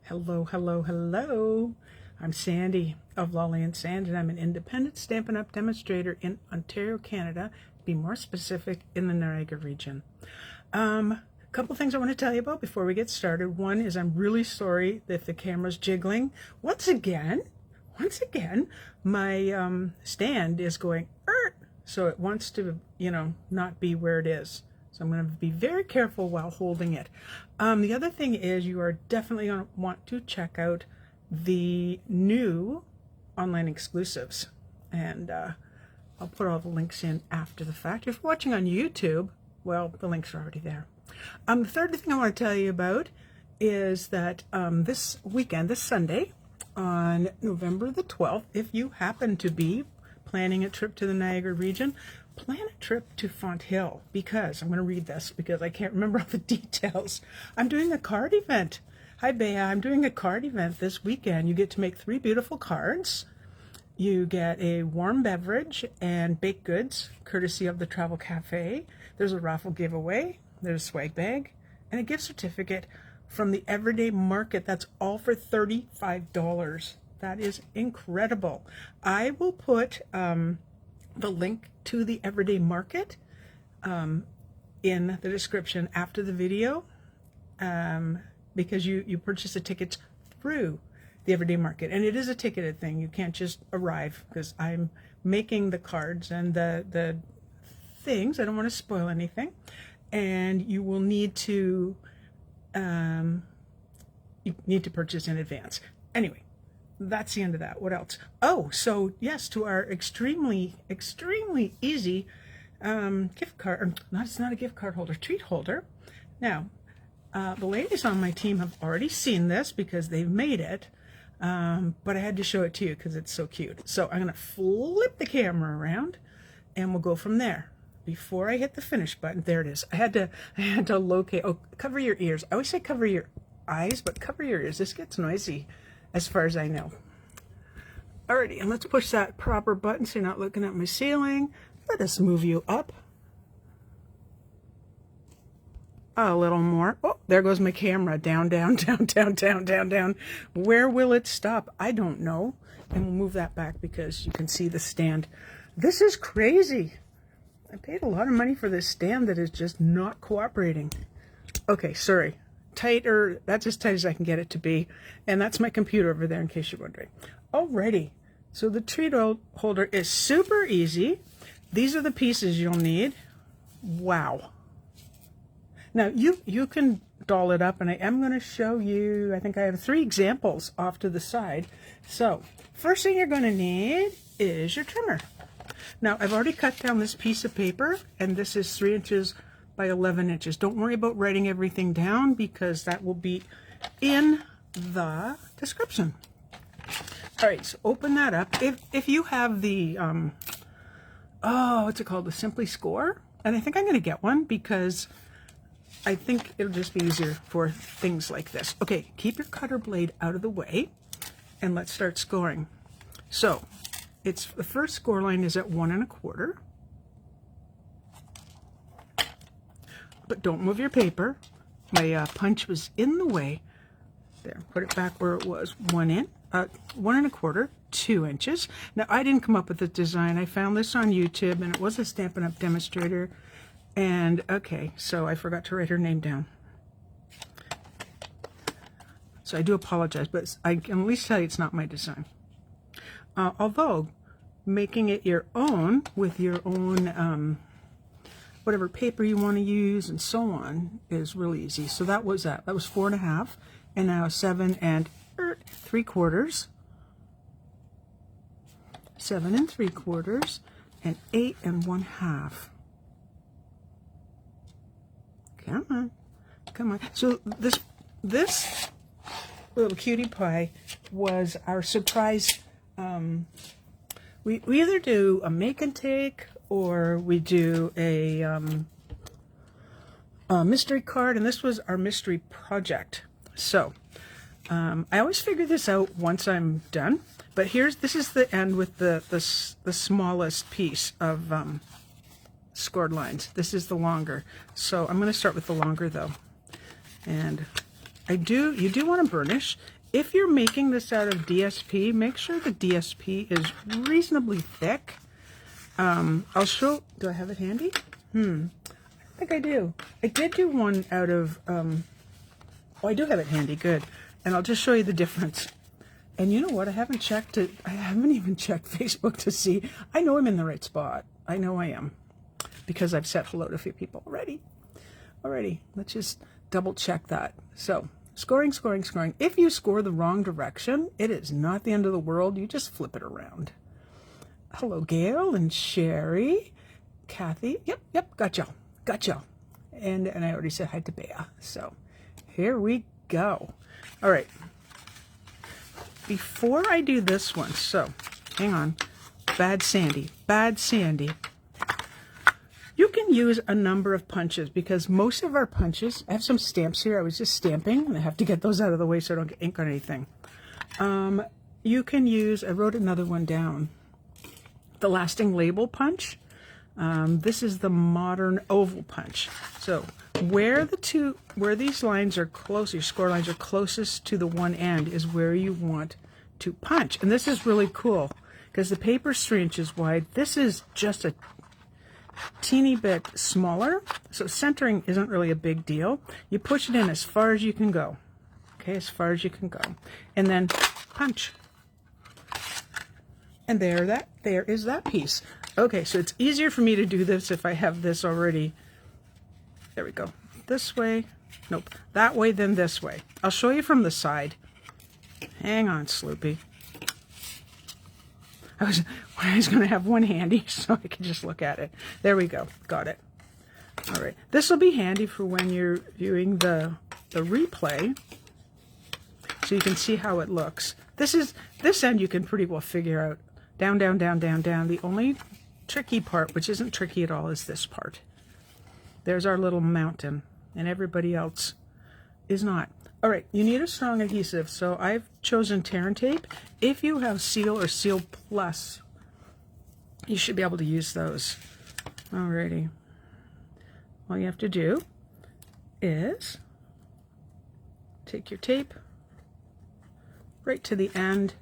Hello, hello, hello. I'm Sandy of Lolly and Sand, and I'm an independent Stampin' Up! Demonstrator in Ontario, Canada, to be more specific, in the Niagara region. A couple things I want to tell you about before we get started. One is I'm really sorry that the camera's jiggling. Once again, my stand is going, so it wants to, not be where it is. So I'm going to be very careful while holding it. The other thing is you are definitely going to want to check out the new online exclusives. And I'll put all the links in after the fact. If you're watching on YouTube, well, the links are already there. The third thing I want to tell you about is that this weekend, this Sunday, on November the 12th, if you happen to be planning a trip to the Niagara region, plan a trip to Font Hill, because I'm going to read this because I can't remember all the details. I'm doing a card event. Hi, Bea. I'm doing a card event this weekend. You get to make 3 beautiful cards. You get a warm beverage and baked goods, courtesy of the Travel Cafe. There's a raffle giveaway. There's a swag bag and a gift certificate from the Everyday Market. That's all for $35. That is incredible. I will put the link to the Everyday Market in the description after the video, because you purchase the tickets through the Everyday Market, and it is a ticketed thing. You can't just arrive, because I'm making the cards and the things. I don't want to spoil anything, and you will need to purchase in advance. Anyway, that's the end of that. What else? Oh, so yes, to our extremely easy gift card, or not, it's not a gift card holder, treat holder. Now, the ladies on my team have already seen this because they've made it, but I had to show it to you because it's so cute. So I'm going to flip the camera around and we'll go from there. Before I hit the finish button, there it is. I had to locate. Oh, cover your ears. I always say cover your eyes, but cover your ears. This gets noisy, as far as I know. Alrighty, and let's push that proper button so you're not looking at my ceiling. Let us move you up a little more. Oh, there goes my camera. Down, down, down, down, down, down, down. Where will it stop? I don't know. And we'll move that back because you can see the stand. This is crazy. I paid a lot of money for this stand that is just not cooperating. Okay, sorry. Tighter, that's as tight as I can get it to be, and that's my computer over there in case you're wondering. Alrighty, so the treat holder is super easy. These are the pieces you'll need. Wow. Now you can doll it up, and I am going to show you, I think I have 3 examples off to the side. So first thing you're going to need is your trimmer. Now I've already cut down this piece of paper, and this is 3 inches by 11 inches. Don't worry about writing everything down because that will be in the description. All right, so open that up. If you have the, what's it called? The Simply Score. And I think I'm going to get one because I think it'll just be easier for things like this. Okay, keep your cutter blade out of the way and let's start scoring. So it's the first score line is at 1 1/4. But don't move your paper. My punch was in the way. There, put it back where it was. 1 1/4, 2 inches. Now I didn't come up with the design. I found this on YouTube, and it was a Stampin' Up! Demonstrator. And okay, so I forgot to write her name down. So I do apologize, but I can at least tell you it's not my design. Although making it your own with your own whatever paper you want to use and so on is really easy. So that was 4 1/2, and now 7 3/4, 7 3/4, and 8 1/2. Come on. So this little cutie pie was our surprise. We either do a make and take, or we do a mystery card, and this was our mystery project. So I always figure this out once I'm done, but this is the end with the smallest piece of scored lines. This is the longer, so I'm going to start with the longer though, and you do want to burnish. If you're making this out of DSP, make sure the DSP is reasonably thick. I'll show, do I have it handy? I think I do. I did do one out of, oh, I do have it handy, good. And I'll just show you the difference. And you know what, I haven't checked it, I haven't even checked Facebook to see. I know I'm in the right spot. I know I am. Because I've said hello to a few people already. Let's just double check that. So, scoring. If you score the wrong direction, it is not the end of the world. You just flip it around. Hello, Gail and Sherry. Kathy. Yep, got y'all. And I already said hi to Bea. So, here we go. All right. Before I do this one, so, hang on. Bad Sandy. You can use a number of punches because most of our punches, I have some stamps here. I was just stamping and I have to get those out of the way so I don't get ink on anything. You can use, I wrote another one down, the lasting label punch. This is the modern oval punch. So where these lines are close, your score lines are closest to the one end is where you want to punch. And this is really cool because the paper's 3 inches wide. This is just a teeny bit smaller, so centering isn't really a big deal. You push it in as far as you can go. Okay, as far as you can go. And then punch. And there is that piece. Okay, so it's easier for me to do this if I have this already. There we go. This way. Nope. That way, then this way. I'll show you from the side. Hang on, Sloopy. I was going to have one handy so I could just look at it. There we go. Got it. All right. This will be handy for when you're viewing the replay so you can see how it looks. This end you can pretty well figure out. Down. The only tricky part, which isn't tricky at all, is this part. There's our little mountain, and everybody else is not. All right, you need a strong adhesive, so I've chosen Tear and Tape. If you have Seal or Seal Plus, you should be able to use those. Alrighty. All you have to do is take your tape right to the end,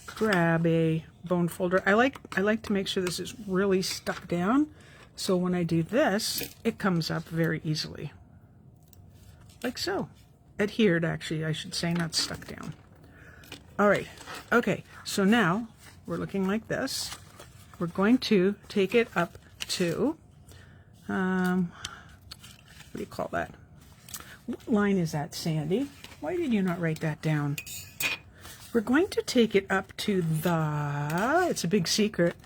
grab a bone folder. I like to make sure this is really stuck down, so when I do this, it comes up very easily. Like so. Adhered, actually, I should say, not stuck down. All right. Okay, so now we're looking like this. We're going to take it up to, what do you call that? What line is that, Sandy? Why did you not write that down? We're going to take it up to it's a big secret,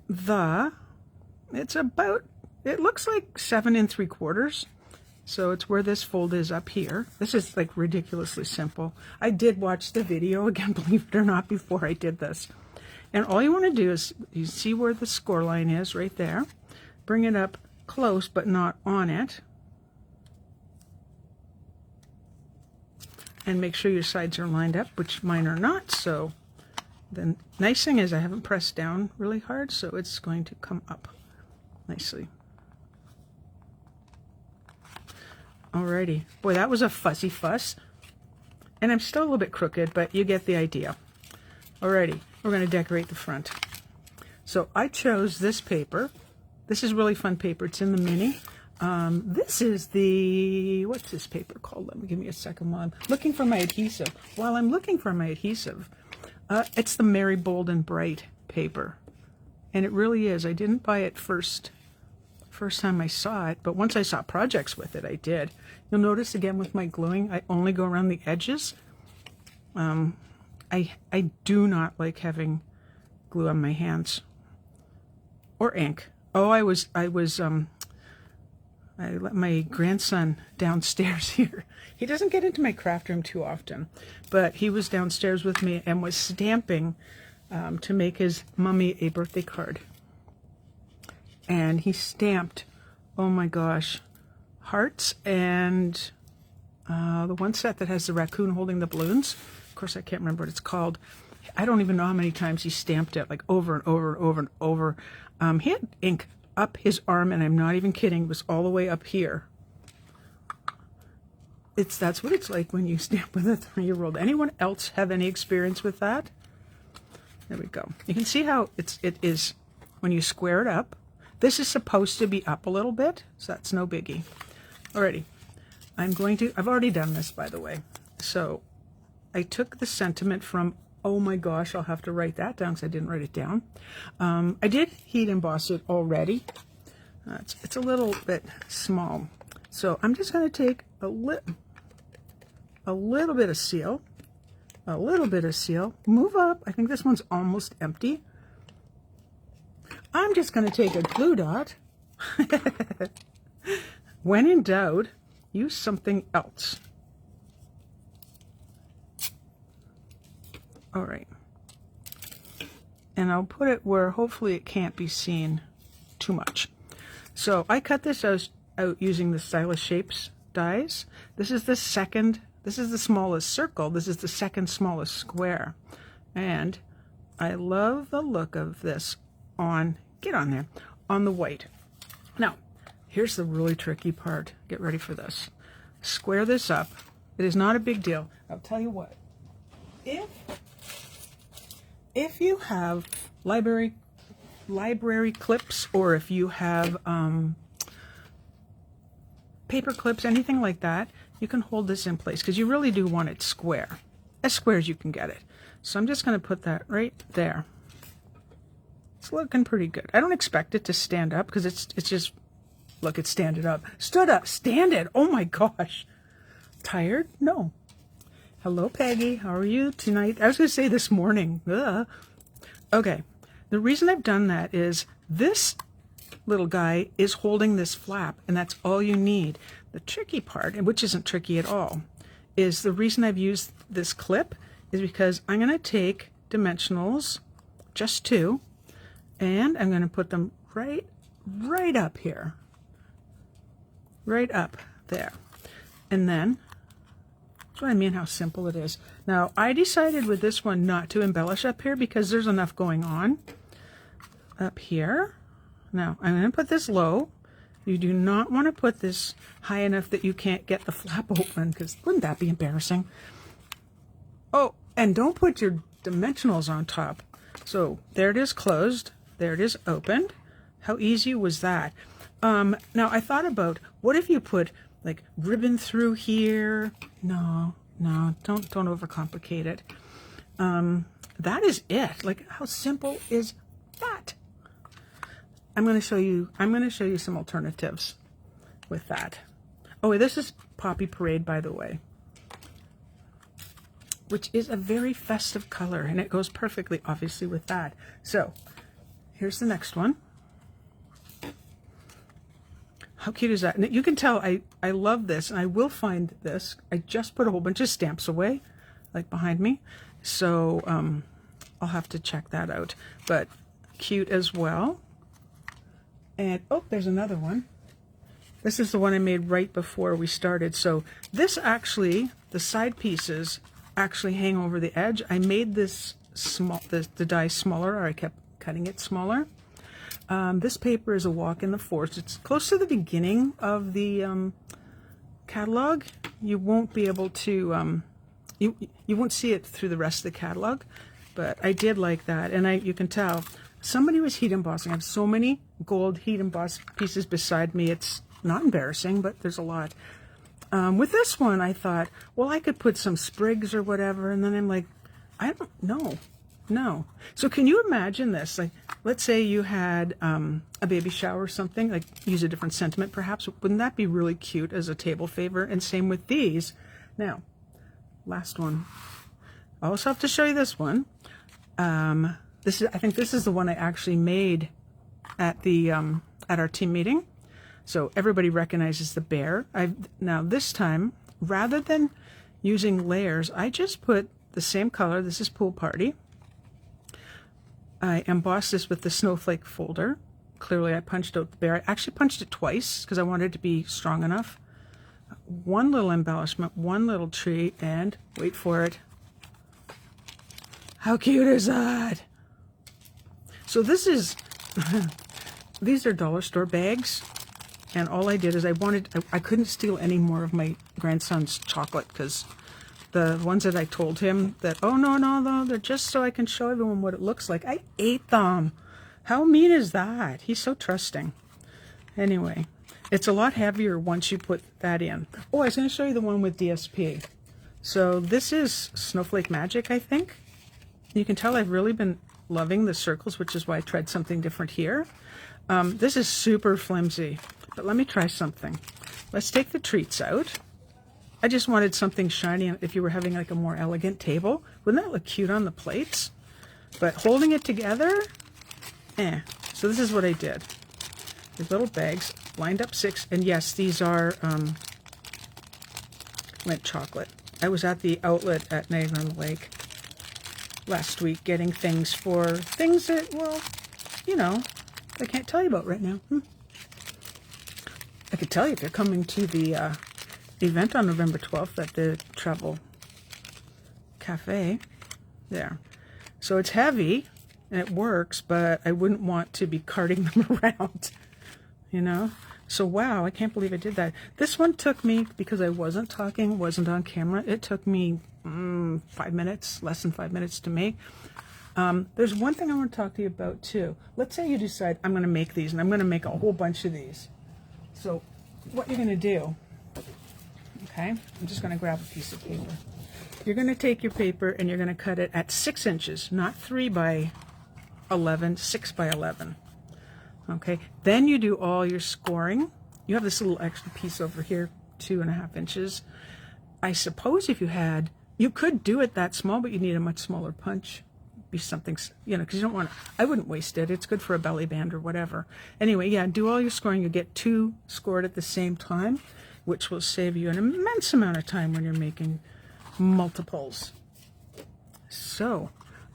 it's about, it looks like 7 3/4. So it's where this fold is up here. This is like ridiculously simple. I did watch the video again, believe it or not, before I did this. And all you want to do is, you see where the score line is right there. Bring it up close, but not on it. And make sure your sides are lined up, which mine are not. So the nice thing is I haven't pressed down really hard, so it's going to come up nicely. Alrighty. Boy, that was a fussy fuss. And I'm still a little bit crooked, but you get the idea. Alrighty. We're going to decorate the front. So I chose this paper. This is really fun paper. It's in the mini. This is the, what's this paper called? Give me a second while I'm looking for my adhesive. While I'm looking for my adhesive, it's the Merry Bold and Bright paper. And it really is. I didn't buy it first time I saw it, but once I saw projects with it, I did. You'll notice again with my gluing, I only go around the edges. I do not like having glue on my hands or ink. Oh, I let my grandson downstairs here. He doesn't get into my craft room too often, but he was downstairs with me and was stamping to make his mummy a birthday card. And he stamped, oh my gosh, hearts and the one set that has the raccoon holding the balloons. Of course, I can't remember what it's called. I don't even know how many times he stamped it, like over and over and over and over. He had ink up his arm, and I'm not even kidding, it was all the way up here. that's what it's like when you stamp with a 3-year-old. Anyone else have any experience with that? There we go. You can see how it is when you square it up. This is supposed to be up a little bit, so that's no biggie. Alrighty, I've already done this, by the way. So I took the sentiment from, oh my gosh, I'll have to write that down because I didn't write it down. I did heat emboss it already. It's a little bit small. So I'm just going to take a little bit of seal, move up. I think this one's almost empty. I'm just going to take a glue dot. When in doubt, use something else. All right. And I'll put it where hopefully it can't be seen too much. So I cut this out using the Stylish Shapes dies. This is the smallest circle. This is the second smallest square. And I love the look of this on the white. Now, here's the really tricky part. Get ready for this. Square this up. It is not a big deal. I'll tell you what. If you have library clips, or if you have paper clips, anything like that, you can hold this in place because you really do want it square, as square as you can get it. So I'm just going to put that right there. It's looking pretty good. I don't expect it to stand up because it's just, look, it's standing up. Stood up, standing. Oh my gosh. Tired? No. Hello, Peggy. How are you tonight? I was going to say this morning. Ugh. Okay. The reason I've done that is this little guy is holding this flap, and that's all you need. The tricky part, and which isn't tricky at all, is the reason I've used this clip is because I'm going to take dimensionals, just 2, and I'm going to put them right up here. Right up there. And then, that's what I mean how simple it is. Now, I decided with this one not to embellish up here because there's enough going on up here. Now, I'm going to put this low. You do not want to put this high enough that you can't get the flap open, because wouldn't that be embarrassing? Oh, and don't put your dimensionals on top. So there it is closed. There it is opened. How easy was that? Now, I thought about, what if you put like ribbon through here? No, don't overcomplicate it. That is it. Like, how simple is that? I'm going to show you some alternatives with that. Oh, this is Poppy Parade, by the way, which is a very festive color, and it goes perfectly, obviously, with that. So here's the next one. How cute is that? And you can tell I love this, and I will find this. I just put a whole bunch of stamps away, like behind me. So I'll have to check that out. But cute as well. And, oh, there's another one. This is the one I made right before we started. So this actually, the side pieces actually hang over the edge. I made this small, the die smaller, or I kept cutting it smaller. This paper is A Walk in the Forest. It's close to the beginning of the catalog. You won't be able to, you won't see it through the rest of the catalog, but I did like that. And you can tell somebody was heat embossing. I have so many gold heat emboss pieces beside me. It's not embarrassing, but there's a lot. With this one, I thought, well, I could put some sprigs or whatever, and then I'm like, I don't know. No. So can you imagine this? Like, let's say you had a baby shower or something, like use a different sentiment perhaps. Wouldn't that be really cute as a table favor? And same with these. Now, last one. I also have to show you this one. I think this is the one I actually made at the at our team meeting. So everybody recognizes the bear. Now this time, rather than using layers, I just put the same color. This is Pool Party. I embossed this with the snowflake folder. Clearly I punched out the bear. I actually punched it twice because I wanted it to be strong enough. One little embellishment, one little tree, and wait for it. How cute is that? So this is, these are dollar store bags. And all I did is I couldn't steal any more of my grandson's chocolate, because the ones that I told him that, oh, no, they're just so I can show everyone what it looks like. I ate them. How mean is that? He's so trusting. Anyway, it's a lot heavier once you put that in. Oh, I was going to show you the one with DSP. So this is Snowflake Magic, I think. You can tell I've really been loving the circles, which is why I tried something different here. This is super flimsy, but let me try something. Let's take the treats out. I just wanted something shiny if you were having like a more elegant table. Wouldn't that look cute on the plates? But holding it together, So this is what I did. These little bags, lined up 6, and yes, these are mint chocolate. I was at the outlet at Niagara-on-the-Lake last week getting things for things that, well, you know, I can't tell you about right now. I could tell you if you're coming to the event on November 12th at the Travel Cafe there. So it's heavy and it works, but I wouldn't want to be carting them around, you know? So wow, I can't believe I did that. This one took me, because I wasn't talking, wasn't on camera, it took me 5 minutes, less than 5 minutes to make. There's one thing I want to talk to you about too. Let's say you decide, I'm going to make these, and I'm going to make a whole bunch of these. So what you're going to do, okay, I'm just going to grab a piece of paper. You're going to take your paper and you're going to cut it at 6 inches, not 3 by 11, 6 by 11. Okay, then you do all your scoring. You have this little extra piece over here, 2.5 inches. I suppose if you had, you could do it that small, but you need a much smaller punch. Be something, you know, because you don't want to, I wouldn't waste it. It's good for a belly band or whatever. Anyway, yeah, do all your scoring. You get 2 scored at the same time, which will save you an immense amount of time when you're making multiples. So,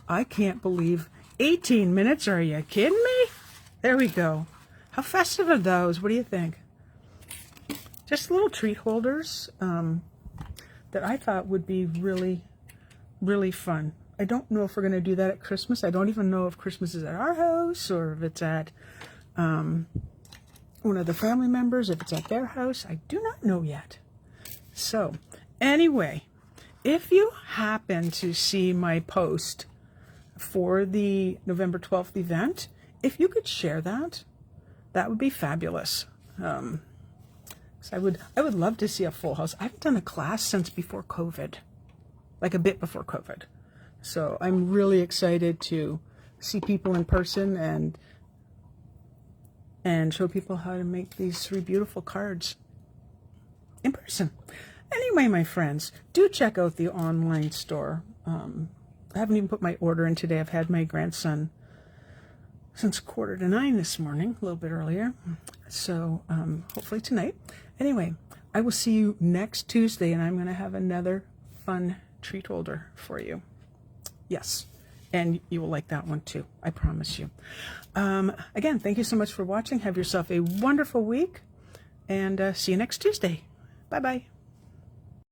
I can't believe 18 minutes. Are you kidding me? There we go. How festive are those? What do you think? Just little treat holders that I thought would be really, really fun. I don't know if we're going to do that at Christmas. I don't even know if Christmas is at our house or if it's at one of the family members, if it's at their house. I do not know yet. So, anyway, if you happen to see my post for the November 12th event, if you could share that, that would be fabulous. So I would love to see a full house. I haven't done a class since before COVID, like a bit before COVID. So I'm really excited to see people in person and show people how to make these 3 beautiful cards in person. Anyway, my friends, do check out the online store. I haven't even put my order in today. I've had my grandson since 8:45 this morning, a little bit earlier. So hopefully tonight. Anyway, I will see you next Tuesday, and I'm going to have another fun treat holder for you. Yes, and you will like that one too, I promise you. Again, thank you so much for watching. Have yourself a wonderful week, and see you next Tuesday. Bye-bye.